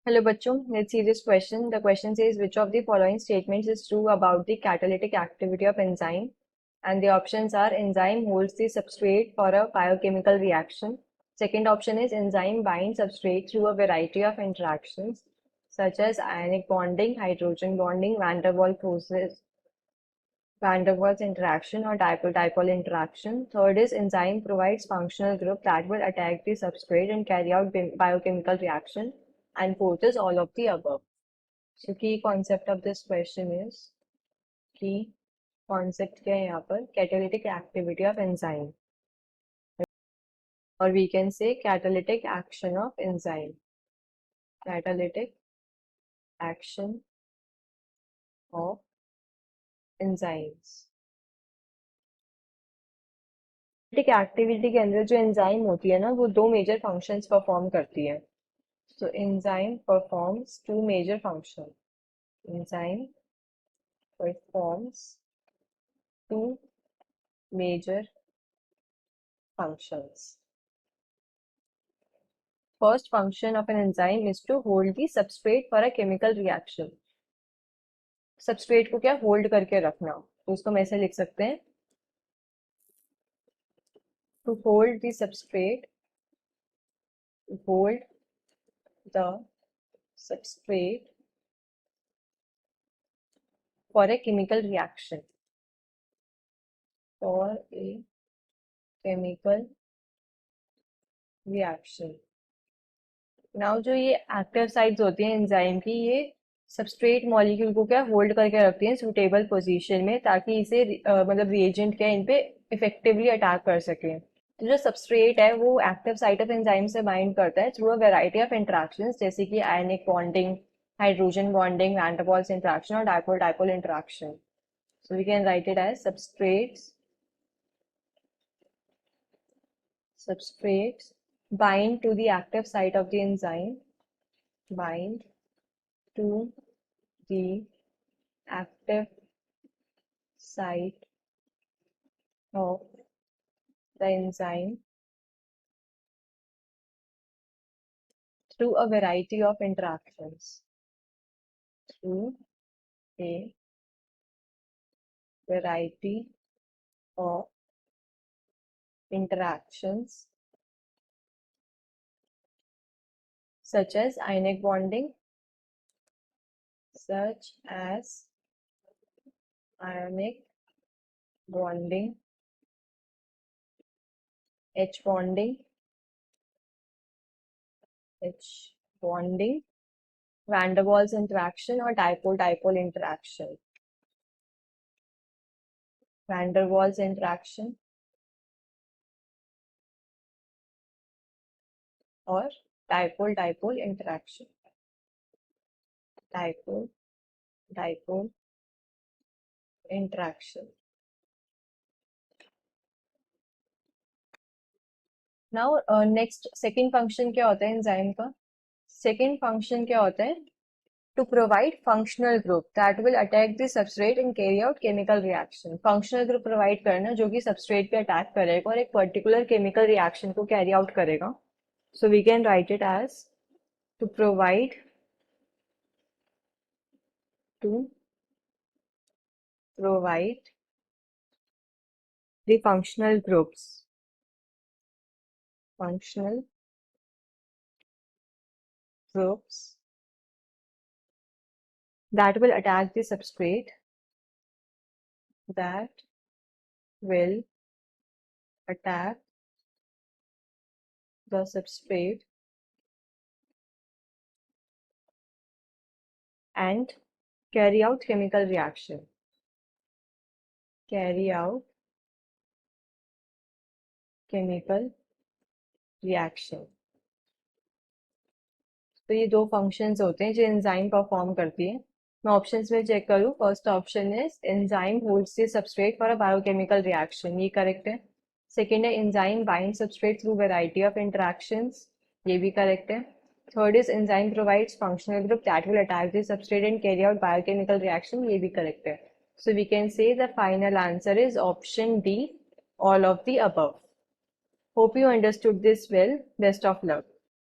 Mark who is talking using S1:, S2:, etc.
S1: Hello बच्चों, let's see this question. The question says which of the following statements is true about the catalytic activity of enzyme? And the options are enzyme holds the substrate for a biochemical reaction. Second option is enzyme binds substrate through a variety of interactions such as ionic bonding, hydrogen bonding, van der Waals process, van der Waals interaction or dipole-dipole interaction. Third is enzyme provides functional group that will attack the substrate and carry out biochemical reaction. And fourth is all of the above. So key concept of this question is key concept क्या है यहाँ पर catalytic activity of enzyme or we can say catalytic action of enzyme. Catalytic action of enzymes. Catalytic activity के अंदर जो enzyme होती है ना वो दो मेजर फंक्शंस परफॉर्म करती है. So enzyme performs two major functions. Enzyme performs two major functions. First function of an enzyme is to hold the substrate for a chemical reaction. Substrate को क्या hold करके रखना, तो उसको हम ऐसे लिख सकते हैं to hold the substrate, to hold the substrate for a chemical reaction, for a chemical reaction. Now जो ये एक्टिव साइट्स होती हैं एंजाइम की, ये सबस्ट्रेट मॉलिक्यूल को क्या होल्ड करके रखती हैं सुटेबल पोजीशन में, ताकि इसे मतलब रिएजेंट क्या इन पे इफेक्टिवली अटैक कर सके. तो जो सबस्ट्रेट है वो एक्टिव साइट ऑफ एंजाइम से बाइंड करता है through a variety of interactions, जैसे कि ionic bonding, hydrogen bonding, van der Waals interaction और dipole dipole interaction. So we can write it as substrates bind to the active site of the enzyme, bind to the active site of the enzyme through a variety of interactions, through a variety of interactions such as ionic bonding, such as ionic bonding, H bonding, van der Waals interaction or dipole-dipole interaction, van der Waals interaction or dipole-dipole interaction, dipole-dipole interaction. Now next second function क्या होता है enzyme का? Second function क्या होता है? To provide functional group that will attack the substrate and carry out chemical reaction. Functional group provide करना जो कि substrate पे attack करेगा और एक particular chemical reaction को carry out करेगा. So we can write it as to provide the functional groups that will attack the substrate, that will attack the substrate and carry out chemical reaction, carry out chemical reaction. तो ये दो functions होते हैं जो enzyme perform करती है. मैं options में चेक करूँ. फर्स्ट ऑप्शन है enzyme holds the substrate for a biochemical reaction, ये करेक्ट है. सेकेंड है enzyme bind substrate through variety of interactions, ये भी करेक्ट है. Third is enzyme provides functional group that will attack the substrate and carry out biochemical reaction, ये भी correct है. So we can say the final answer is option D, all of the above. Hope you understood this well. Best of luck.